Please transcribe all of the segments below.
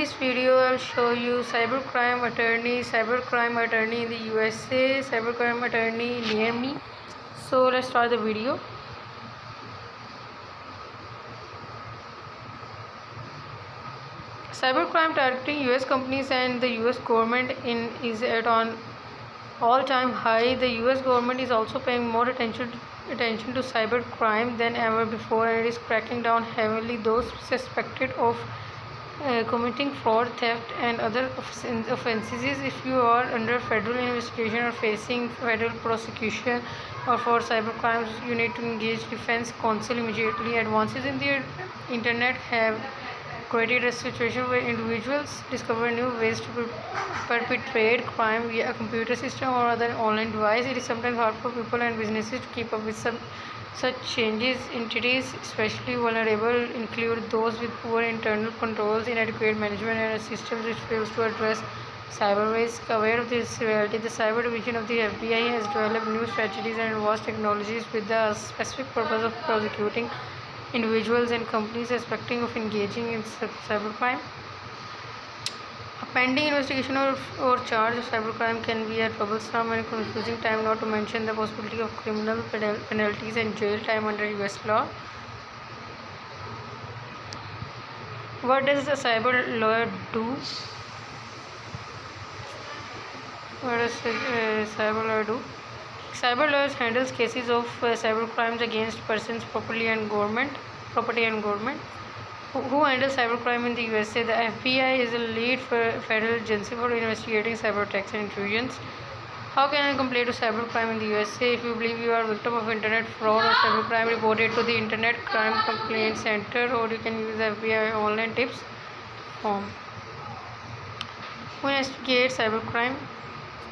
this video, I'll show you cybercrime attorney in the USA, cybercrime attorney near me. So let's start the video. Cybercrime targeting US companies and the US government is at an all-time high. The US government is also paying more attention to cybercrime than ever before, and it is cracking down heavily those suspected of committing fraud, theft, and other offenses. If you are under federal investigation or facing federal prosecution or for cybercrimes, you need to engage defense counsel immediately. Advances in the internet have created a situation where individuals discover new ways to perpetrate crime via a computer system or other online device. It is sometimes hard for people and businesses to keep up with such changes. Entities especially vulnerable include those with poor internal controls, inadequate management, and a system which fails to address cyber risk. Aware of this reality, the cyber division of the FBI has developed new strategies and advanced technologies with the specific purpose of prosecuting individuals and companies suspecting of engaging in cybercrime. A pending investigation or charge of cybercrime can be a troublesome and confusing time, not to mention the possibility of criminal penalties and jail time under US law. What does a cyber lawyer do? What does a cyber lawyer do? Cyber lawyers handles cases of cybercrimes against persons, property and government. Who handles cybercrime in the USA? The FBI is the lead federal agency for investigating cyber attacks and intrusions. How can I complain to cybercrime in the USA? If you believe you are a victim of internet fraud or cybercrime, report it to the Internet Crime Complaint Center, or you can use the FBI online tips form. Who investigates cybercrime?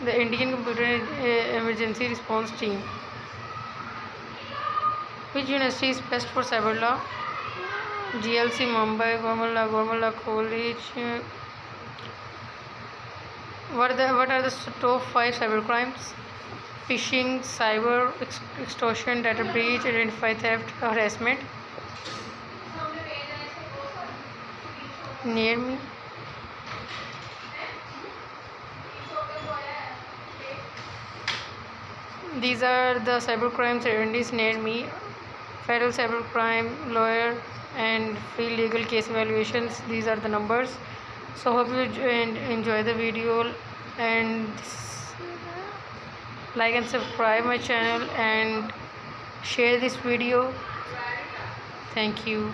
The Indian Computer Emergency Response Team. Which university is best for cyber law? GLC Mumbai, Government Law College. What are the top 5 cybercrimes? Phishing, cyber extortion, data breach, identity theft, harassment. Near me. These are the cybercrime attorneys near me: federal cybercrime lawyer and free legal case evaluations. These are the numbers. So hope you enjoy the video, and like and subscribe my channel and share this video. Thank you.